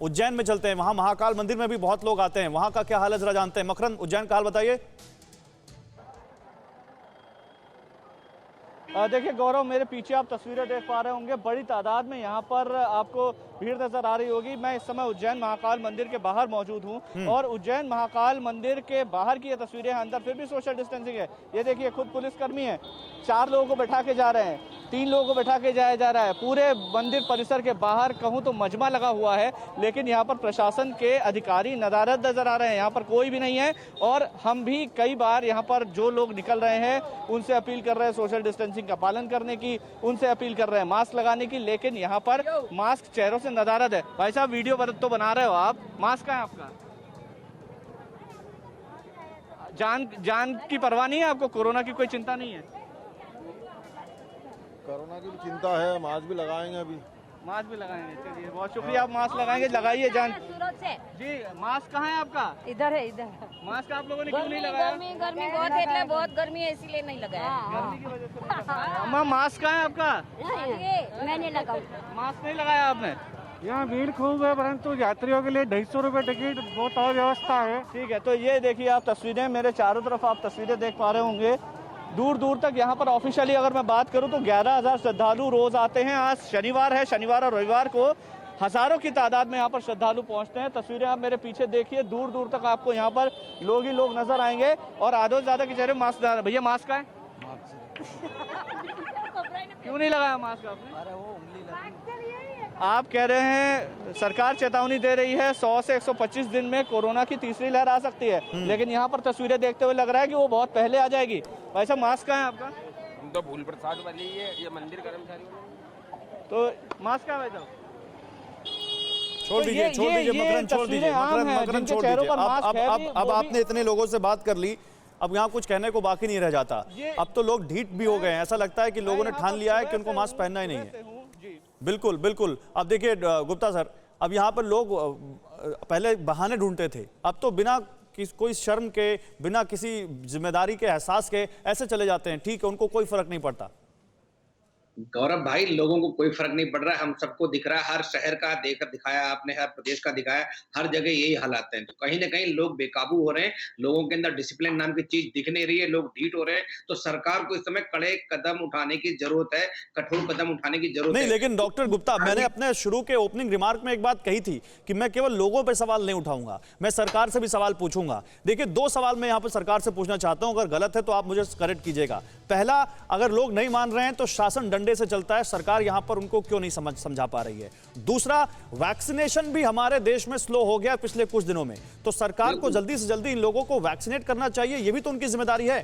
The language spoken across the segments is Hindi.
उज्जैन में चलते हैं, वहां महाकाल मंदिर में भी बहुत लोग आते हैं, वहां का क्या हाल है जरा जानते हैं। मकरंद, उज्जैन का हाल बताइए। देखिए गौरव, मेरे पीछे आप तस्वीरें देख पा रहे होंगे, बड़ी तादाद में यहाँ पर आपको भीड़ नजर आ रही होगी। मैं इस समय उज्जैन महाकाल मंदिर के बाहर मौजूद हूँ और उज्जैन महाकाल मंदिर के बाहर की ये तस्वीरें हैं। अंदर फिर भी सोशल डिस्टेंसिंग है। ये देखिए, खुद पुलिसकर्मी है, 4 लोगों को बैठा के जा रहे हैं, 3 लोगों को बैठा के जाया जा रहा है। पूरे मंदिर परिसर के बाहर कहूँ तो मजमा लगा हुआ है, लेकिन यहाँ पर प्रशासन के अधिकारी नदारद नजर आ रहे हैं। यहाँ पर कोई भी नहीं है और हम भी कई बार यहाँ पर जो लोग निकल रहे हैं उनसे अपील कर रहे हैं सोशल डिस्टेंसिंग का पालन करने की, उनसे अपील कर रहे हैं मास्क लगाने की, लेकिन यहाँ पर मास्क चेहरों से नदारद है। भाई साहब, वीडियो तो बना रहे हो आप, मास्क कहाँ है आपका? जान की परवाह नहीं है आपको? कोरोना की कोई चिंता नहीं है? कोरोना की भी चिंता है, मास्क भी लगाएंगे अभी। मास्क भी लगाएंगे, चलिए बहुत शुक्रिया। आप मास्क लगाएंगे, लगाइए जान जी। मास्क कहाँ है आपका? इधर है, इधर। मास्क आप लोगों ने क्यों नहीं लगाया? गर्मी बहुत है, बहुत गर्मी है, इसीलिए नहीं लगाया। गर्मी की वजह से नहीं लगाया। अम्मा, मास्क कहाँ है आपका? मैंने लगाया। मास्क नहीं लगाया आपने? यहाँ भीड़ खूब है, परंतु यात्रियों के लिए 250 रुपये टिकट बहुत और व्यवस्था है। ठीक है, तो ये देखिए आप तस्वीरें, मेरे चारों तरफ आप तस्वीरें देख पा रहे होंगे। दूर दूर तक यहाँ पर ऑफिशियली अगर मैं बात करूँ तो 11,000 श्रद्धालु रोज आते हैं। आज शनिवार है, शनिवार और रविवार को हजारों की तादाद में यहाँ पर श्रद्धालु पहुँचते हैं। तस्वीरें आप मेरे पीछे देखिए, दूर दूर तक आपको यहाँ पर लोग ही लोग नजर आएंगे और आधे से ज्यादा के चेहरे मास्क डाल। भैया मास्क का है? क्यों नहीं लगाया मास्क आपने? अरे वो उंगली आप कह रहे हैं सरकार चेतावनी दे रही है 100 से 125 दिन में कोरोना की तीसरी लहर आ सकती है, लेकिन यहाँ पर तस्वीरें देखते हुए लग रहा है कि वो बहुत पहले आ जाएगी। भाई साहब, मास्क कहाँ है आपका? हम तो भूल प्रसाद वाली है, ये मंदिर कर्मचारी। तो मास्क कहाँ है भाई साहब? छोड़ दीजिए, छोड़ दीजिए मकरंद, छोड़ दीजिए मकरंद, छोड़ दीजिए। अब आपने इतने लोगों से बात कर ली, अब यहाँ कुछ कहने को बाकी नहीं रह जाता। अब तो लोग ढीठ भी हो गए हैं, ऐसा लगता है कि लोगों ने ठान लिया है कि उनको मास्क पहनना ही नहीं है। बिल्कुल बिल्कुल। अब देखिए गुप्ता सर, अब यहाँ पर लोग पहले बहाने ढूंढते थे, अब तो बिना कोई शर्म के, बिना किसी जिम्मेदारी के एहसास के ऐसे चले जाते हैं। ठीक है, उनको कोई फर्क नहीं पड़ता। गौरव भाई, लोगों को कोई फर्क नहीं पड़ रहा है, हम सबको दिख रहा है, हर शहर का दिखाया आपने, हर प्रदेश का दिखाया, हर जगह यही हालात हैं। तो कहीं ना कहीं लोग बेकाबू हो रहे हैं, लोगों के अंदर डिसिप्लिन नाम की चीज दिख नहीं रही है, लोग ढीठ हो रहे हैं। तो सरकार को इस समय कड़े कदम उठाने की जरूरत है, कठोर कदम उठाने की जरूरत है। लेकिन डॉक्टर गुप्ता, मैंने अपने शुरू के ओपनिंग रिमार्क में एक बात कही थी कि मैं केवल लोगों पर सवाल नहीं उठाऊंगा, मैं सरकार से भी सवाल पूछूंगा। देखिए, 2 सवाल मैं यहाँ पर सरकार से पूछना चाहता हूं, अगर गलत है तो आप मुझे करेक्ट कीजिएगा। पहला, अगर लोग नहीं मान रहे हैं तो शासन डंडे से चलता है, सरकार यहां पर उनको क्यों नहीं समझा पा रही है? दूसरा, वैक्सीनेशन भी हमारे देश में स्लो हो गया पिछले कुछ दिनों में, तो सरकार को जल्दी से जल्दी इन लोगों को वैक्सीनेट करना चाहिए, यह भी तो उनकी जिम्मेदारी है।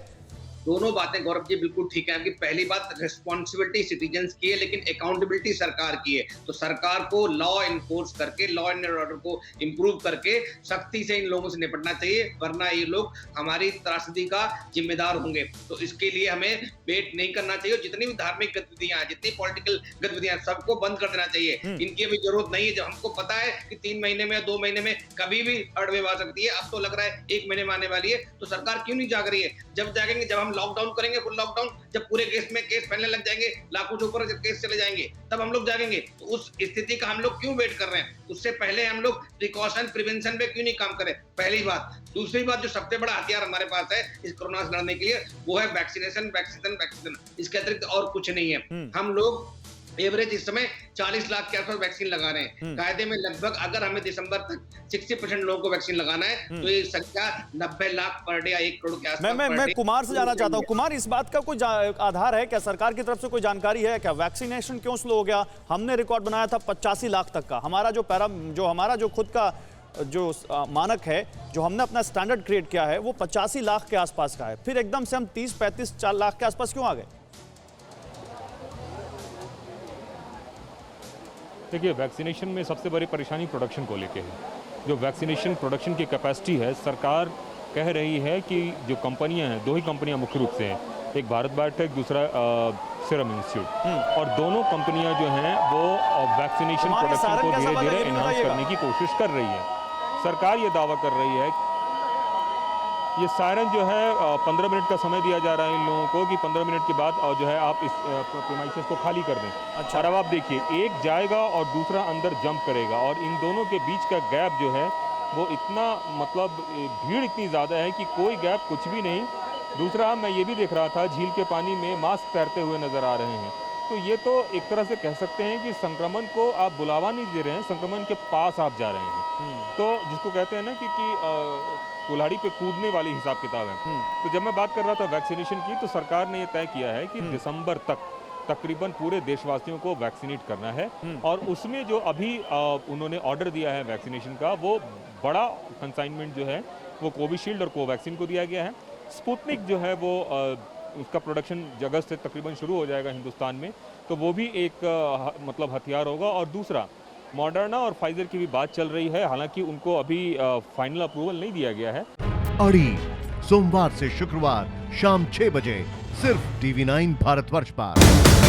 दोनों बातें गौरव जी बिल्कुल ठीक है। आपकी पहली बात, रिस्पॉन्सिबिलिटी सिटीजन्स की है, लेकिन अकाउंटेबिलिटी सरकार की है। तो सरकार को लॉ इन्फोर्स करके, लॉ एंड ऑर्डर को इंप्रूव करके सख्ती से इन लोगों से निपटना चाहिए, वरना ये लोग हमारी त्रासदी का जिम्मेदार होंगे। तो इसके लिए हमें वेट नहीं करना चाहिए। जितनी भी धार्मिक गतिविधियां हैं, जितनी पॉलिटिकल गतिविधियां, सबको बंद कर देना चाहिए। इनकी अभी जरूरत नहीं है। जब हमको पता है कि 3 महीने में, 2 महीने में कभी भी थर्ड वेव आ सकती है, अब तो लग रहा है 1 महीने में आने वाली है, तो सरकार क्यों नहीं जाग रही है? जब जागेंगे, जब हम लॉकडाउन करेंगे, फुल लॉकडाउन, जब पूरे केस फैलने लग जाएंगे, लाखों के ऊपर जब केस चले जाएंगे, तब हम लोग जागेंगे। तो उस स्थिति का हम लोग क्यों वेट कर रहे हैं? उससे पहले हम लोग प्रिकॉशन, प्रिवेंशन पे क्यों नहीं काम करें? पहली बात। दूसरी बात, जो सबसे बड़ा हथियार हमारे पास है इस कोरोना से लड़ने के लिए, वो है वैक्सीनेशन, वैक्सीनेशन, वैक्सीनेशन। इसके अतिरिक्त और कुछ नहीं है। हम लोग एवरेज इस समय 40 लाख के आसपास वैक्सीन लगा रहे हैं। कायदे में लगभग, अगर हमें दिसंबर तक 60% लोगों को वैक्सीन लगाना है, तो ये संख्या 90 लाख पर डे या 1 करोड़ के आसपास। मैं कुमार से जानना चाहता हूं। कुमार, इस बात का कोई आधार है क्या? सरकार की तरफ से कोई जानकारी है क्या? वैक्सीनेशन क्यों स्लो हो गया? हमने रिकॉर्ड बनाया था 85 लाख तक का। हमारा जो खुद का जो मानक है, जो हमने अपना स्टैंडर्ड क्रिएट किया है, वो 85 लाख के आसपास का है। फिर एकदम से हम 30-35 लाख के आसपास क्यों आ गए? देखिए, वैक्सीनेशन में सबसे बड़ी परेशानी प्रोडक्शन को लेके है। जो वैक्सीनेशन प्रोडक्शन की कैपेसिटी है, सरकार कह रही है कि जो कंपनियां हैं, 2 ही कंपनियां मुख्य रूप से हैं, एक भारत बायोटेक, दूसरा सीरम इंस्टीट्यूट, और दोनों कंपनियां जो हैं वो वैक्सीनेशन प्रोडक्शन को धीरे धीरे एनहांस करने की कोशिश कर रही है। सरकार ये दावा कर रही है ये सायरन जो है 15 मिनट का समय दिया जा रहा है इन लोगों को कि 15 मिनट के बाद जो है आप इस प्रीमाइसेस को खाली कर दें। अच्छा। और अब आप देखिए, एक जाएगा और दूसरा अंदर जंप करेगा और इन दोनों के बीच का गैप जो है वो इतना, मतलब भीड़ इतनी ज़्यादा है कि कोई गैप कुछ भी नहीं। दूसरा, मैं ये भी देख रहा था झील के पानी में मास्क तैरते हुए नज़र आ रहे हैं। तो ये तो एक तरह से कह सकते हैं कि संक्रमण को आप बुलावा नहीं दे रहे हैं, संक्रमण के पास आप जा रहे हैं। तो जिसको कहते हैं ना कि कुल्हाड़ी पे कूदने वाली हिसाब किताब है। तो जब मैं बात कर रहा था वैक्सीनेशन की, तो सरकार ने ये तय किया है कि दिसंबर तक तकरीबन पूरे देशवासियों को वैक्सीनेट करना है। और उसमें जो अभी उन्होंने ऑर्डर दिया है वैक्सीनेशन का, वो बड़ा कंसाइनमेंट जो है वो कोविशील्ड और कोवैक्सीन को दिया गया है। स्पुतनिक जो है वो उसका प्रोडक्शन अगस्त से तकरीबन शुरू हो जाएगा हिंदुस्तान में, तो वो भी एक मतलब हथियार होगा। और दूसरा, मॉडर्ना और फाइजर की भी बात चल रही है, हालांकि उनको अभी फाइनल अप्रूवल नहीं दिया गया है। अड़ी सोमवार से शुक्रवार शाम 6 बजे सिर्फ TV9 भारतवर्ष पर।